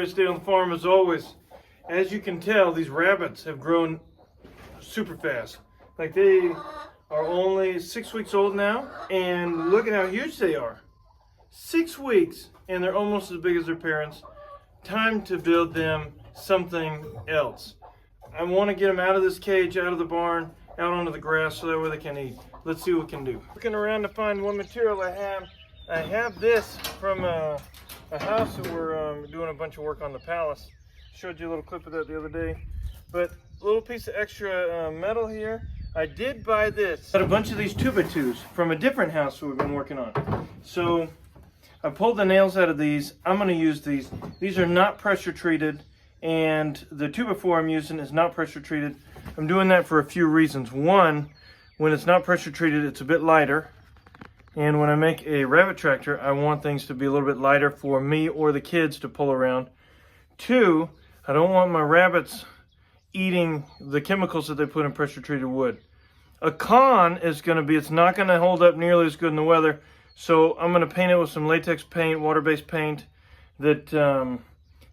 greatest day on the farm as always. As you can tell, these rabbits have grown super fast. Like, they are only 6 weeks old now, and look at how huge they are. 6 weeks, and they're almost as big as their parents. Time to build them something else. I want to get them out of this cage, out of the barn, out onto the grass, so that way they can eat. Let's see what we can do. Looking around to find what material I have. I have this from a house that we're doing a bunch of work on the palace. Showed you a little clip of that the other day. But a little piece of extra metal here. I did buy this. Got a bunch of these 2x2s from a different house that we've been working on. So I pulled the nails out of these. I'm going to use these. These are not pressure treated, and the 2x4 I'm using is not pressure treated. I'm doing that for a few reasons. One, when it's not pressure treated, it's a bit lighter. And when I make a rabbit tractor, I want things to be a little bit lighter for me or the kids to pull around. Two, I don't want my rabbits eating the chemicals that they put in pressure treated wood. A con is going to be it's not going to hold up nearly as good in the weather. So I'm going to paint it with some latex paint, water-based paint that,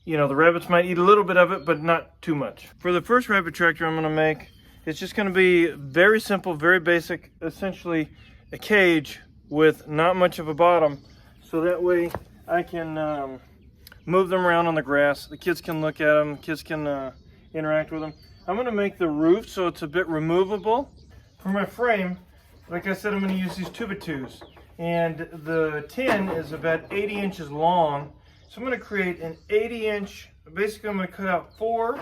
you know, the rabbits might eat a little bit of it, but not too much. For the first rabbit tractor I'm going to make, it's just going to be very simple, very basic, essentially a cage with not much of a bottom, so that way I can move them around on the grass. The kids can look at them, kids can interact with them. I'm going to make the roof so it's a bit removable. For my frame, like I said, I'm going to use these 2x2s, and the tin is about 80 inches long, so I'm going to create an 80-inch, basically I'm going to cut out 4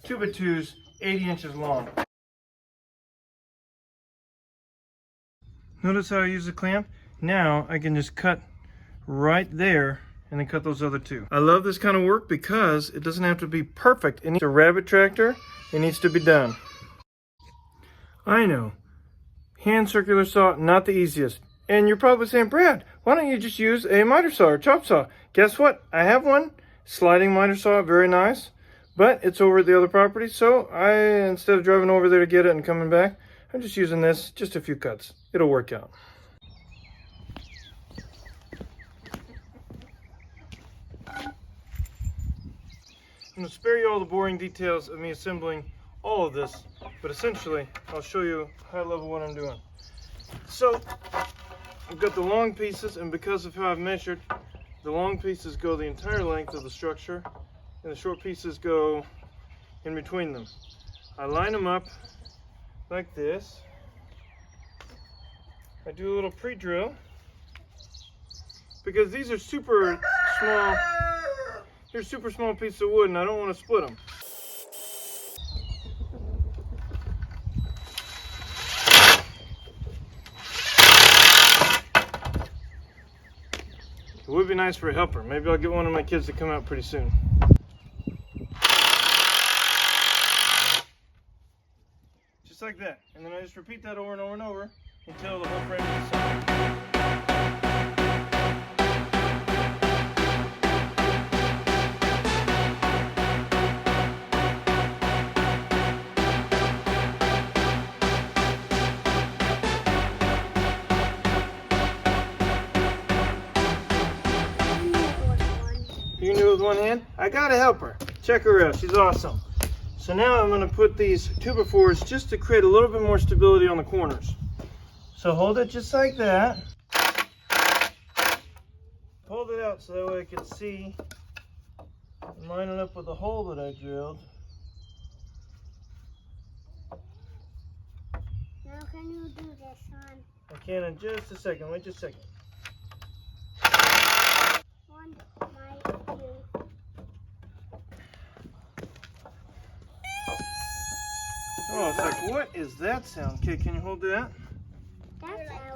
2x2s 80 inches long. Notice how I use the clamp? Now I can just cut right there and then cut those other 2. I love this kind of work because it doesn't have to be perfect. It's a rabbit tractor, it needs to be done. I know, hand circular saw, not the easiest. And you're probably saying, Brad, why don't you just use a miter saw or chop saw? Guess what? I have one, sliding miter saw, very nice, but it's over at the other property. So instead of driving over there to get it and coming back, I'm just using this, just a few cuts. It'll work out. I'm going to spare you all the boring details of me assembling all of this, but essentially I'll show you high level what I'm doing. So I've got the long pieces, and because of how I've measured, the long pieces go the entire length of the structure and the short pieces go in between them. I line them up like this. I do a little pre-drill because these are super small. They're super small pieces of wood, and I don't want to split them. It would be nice for a helper. Maybe I'll get one of my kids to come out pretty soon. Just like that. And then I just repeat that over and over and over until the whole frame is set. You can do it with one hand? I gotta help her. Check her out, she's awesome. So now I'm gonna put these 2x4s just to create a little bit more stability on the corners. So hold it just like that. Hold it out so that way I can see and line it up with the hole that I drilled. Now can you do this one? I can in just a second, wait just a second. 1, 2. Oh, it's like, what is that sound? Okay, can you hold that? That's how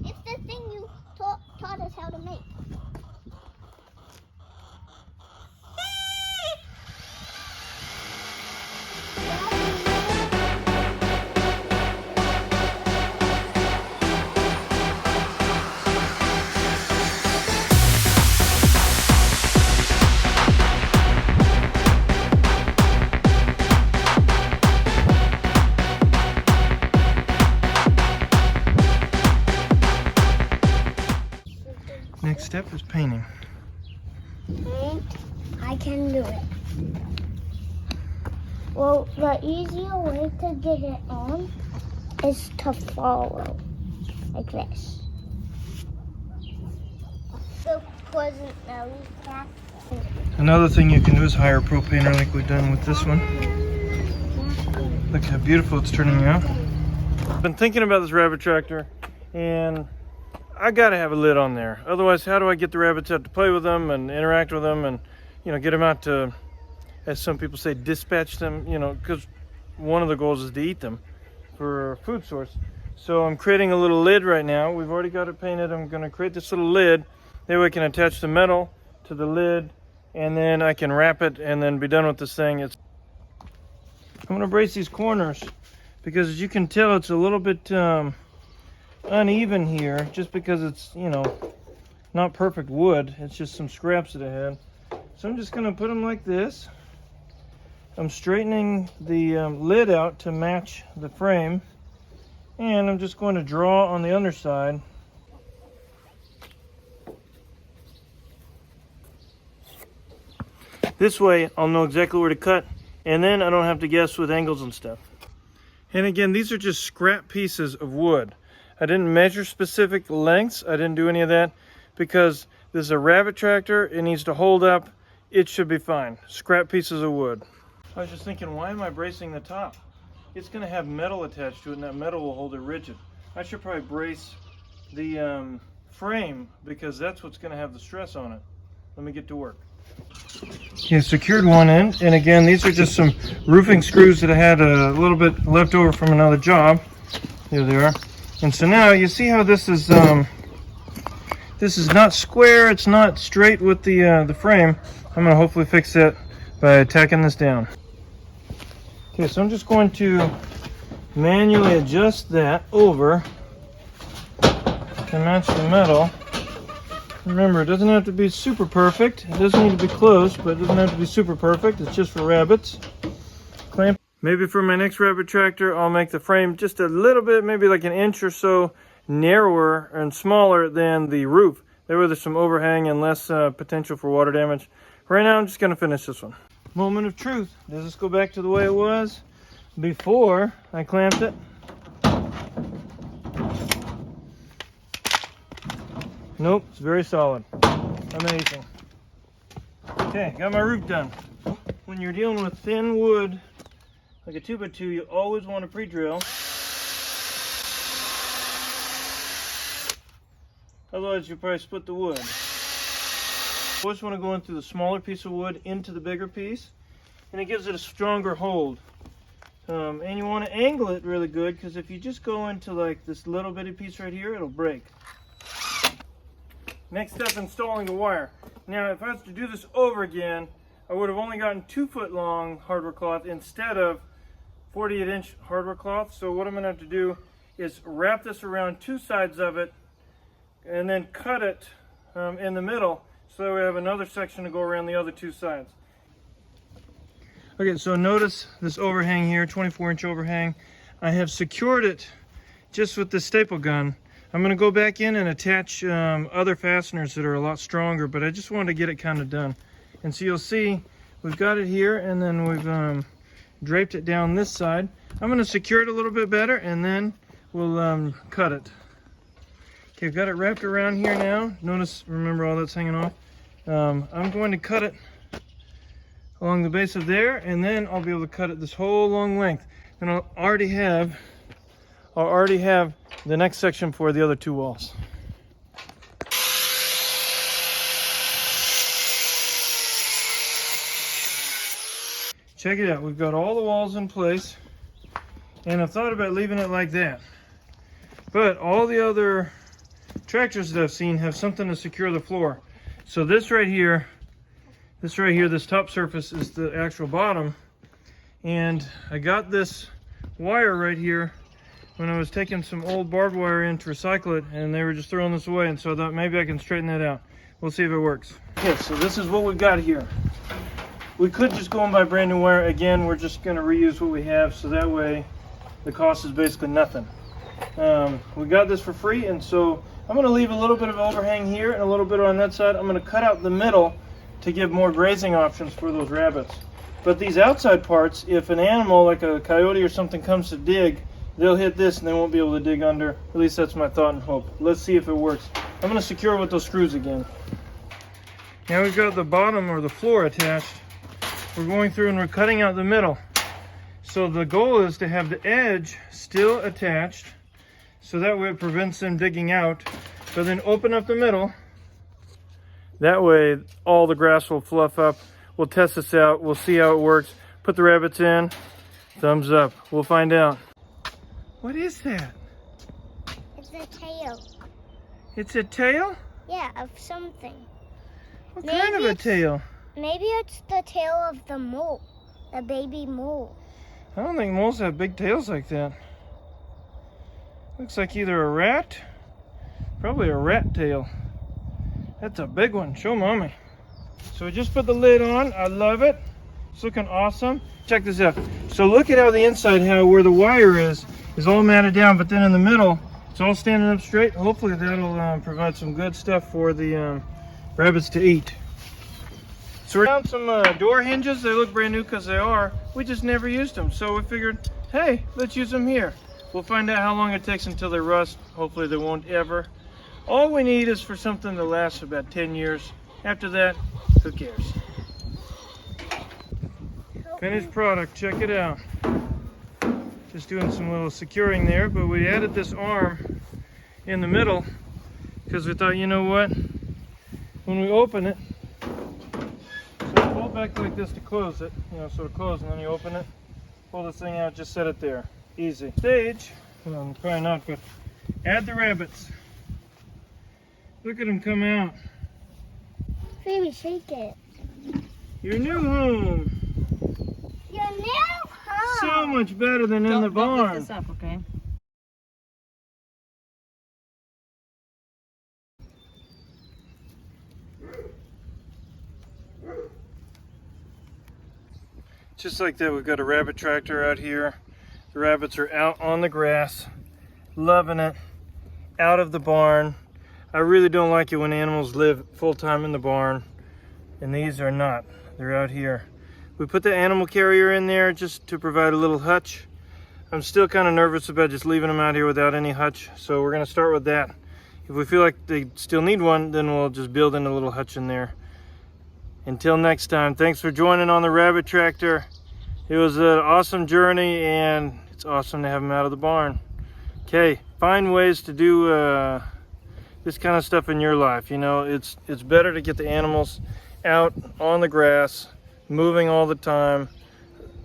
it's the thing you taught us how to make. Next step is painting. Paint. I can do it. Well, the easier way to get it on is to follow, like this. The present belly cat. Another thing you can do is hire a pro painter like we've done with this one. Look how beautiful it's turning out. I've been thinking about this rabbit tractor, and I gotta have a lid on there. Otherwise, how do I get the rabbits out to play with them and interact with them and, you know, get them out to, as some people say, dispatch them, you know, because one of the goals is to eat them for a food source. So I'm creating a little lid right now. We've already got it painted. I'm gonna create this little lid. That way I can attach the metal to the lid, and then I can wrap it and then be done with this thing. I'm gonna brace these corners because, as you can tell, it's a little bit uneven here, just because it's, you know, not perfect wood. It's just some scraps that I had. So I'm just gonna put them like this. I'm straightening the lid out to match the frame, and I'm just going to draw on the underside. This way I'll know exactly where to cut, and then I don't have to guess with angles and stuff. And again, these are just scrap pieces of wood. I didn't measure specific lengths. I didn't do any of that because this is a rabbit tractor. It needs to hold up. It should be fine. Scrap pieces of wood. I was just thinking, why am I bracing the top? It's going to have metal attached to it, and that metal will hold it rigid. I should probably brace the frame, because that's what's going to have the stress on it. Let me get to work. Okay, secured one end, and again, these are just some roofing screws that I had a little bit left over from another job. Here they are. And so now you see how this is not square, it's not straight with the frame. I'm going to hopefully fix that by tacking this down. Okay, so I'm just going to manually adjust that over to match the metal. Remember, it doesn't have to be super perfect. It doesn't need to be close, but it doesn't have to be super perfect. It's just for rabbits. Clamp. Maybe for my next rabbit tractor, I'll make the frame just a little bit, maybe like an inch or so narrower and smaller than the roof. That way there's some overhang and less potential for water damage. Right now, I'm just going to finish this one. Moment of truth. Does this go back to the way it was before I clamped it? Nope, it's very solid. Amazing. Okay, got my roof done. When you're dealing with thin wood, like a 2x2, you always want to pre-drill. Otherwise, you'll probably split the wood. You always want to go in through the smaller piece of wood into the bigger piece, and it gives it a stronger hold. And you want to angle it really good, because if you just go into like this little bitty piece right here, it'll break. Next step, installing the wire. Now, if I was to do this over again, I would have only gotten 2-foot long hardware cloth instead of 48-inch hardware cloth. So what I'm going to have to do is wrap this around two sides of it and then cut it in the middle, so that we have another section to go around the other two sides. Okay, so notice this overhang here, 24-inch overhang. I have secured it just with this staple gun. I'm going to go back in and attach other fasteners that are a lot stronger, but I just wanted to get it kind of done. And so you'll see we've got it here, and then we've draped it down this side. I'm going to secure it a little bit better, and then we'll cut it. Okay, I've got it wrapped around here now. Notice, remember, all that's hanging off. I'm going to cut it along the base of there, and then I'll be able to cut it this whole long length. And I'll already have the next section for the other two walls. Check it out, we've got all the walls in place, and I've thought about leaving it like that. But all the other tractors that I've seen have something to secure the floor. So this right here, this top surface is the actual bottom. And I got this wire right here when I was taking some old barbed wire in to recycle it, and they were just throwing this away, and so I thought maybe I can straighten that out. We'll see if it works. Okay, so this is what we've got here. We could just go and buy brand new wire. Again, we're just going to reuse what we have, so that way the cost is basically nothing. We got this for free, and so I'm going to leave a little bit of overhang here and a little bit on that side. I'm going to cut out the middle to give more grazing options for those rabbits. But these outside parts, if an animal like a coyote or something comes to dig, they'll hit this and they won't be able to dig under. At least that's my thought and hope. Let's see if it works. I'm going to secure it with those screws again. Now we've got the bottom or the floor attached. We're going through and we're cutting out the middle. So the goal is to have the edge still attached, so that way it prevents them digging out. But then open up the middle. That way all the grass will fluff up. We'll test this out. We'll see how it works. Put the rabbits in. Thumbs up. We'll find out. What is that? It's a tail. It's a tail? Yeah, of something. What kind of a tail? Maybe it's the tail of the mole, the baby mole. I don't think moles have big tails like that. Looks like either a rat, probably a rat tail. That's a big one. Show mommy. So we just put the lid on. I love it. It's looking awesome. Check this out. So look at how the inside, how where the wire is all matted down, but then in the middle, it's all standing up straight. Hopefully that'll provide some good stuff for the rabbits to eat. So we found some door hinges. They look brand new because they are. We just never used them. So we figured, hey, let's use them here. We'll find out how long it takes until they rust. Hopefully they won't ever. All we need is for something to last about 10 years. After that, who cares? Finished product, check it out. Just doing some little securing there, but we added this arm in the middle because we thought, you know what? When we open it, so pull back like this to close it, so to close, and then you open it, pull this thing out, just set it there. Easy. Stage, well, probably not, but add the rabbits. Look at them come out. Baby, shake it. Your new home. Your new home. So much better than in the barn. Don't lift this up, okay? Just like that, we've got a rabbit tractor out here. The rabbits are out on the grass, loving it, out of the barn. I really don't like it when animals live full-time in the barn, and these are not. They're out here. We put the animal carrier in there just to provide a little hutch. I'm still kind of nervous about just leaving them out here without any hutch, so we're going to start with that. If we feel like they still need one, then we'll just build in a little hutch in there. Until next time, thanks for joining on the rabbit tractor. It was an awesome journey, and it's awesome to have them out of the barn. Okay, find ways to do this kind of stuff in your life. It's better to get the animals out on the grass, moving all the time.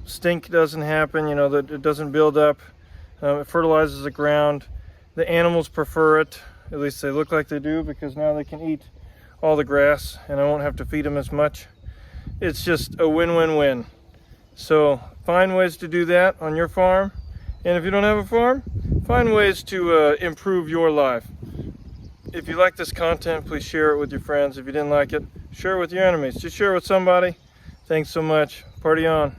Stink doesn't happen, that it doesn't build up. It fertilizes the ground. The animals prefer it, at least they look like they do, because now they can eat all the grass and I won't have to feed them as much. It's just a win-win-win. So find ways to do that on your farm, and if you don't have a farm, find ways to improve your life. If you like this content, please share it with your friends. If you didn't like it, share it with your enemies. Just share it with somebody. Thanks so much. Party on.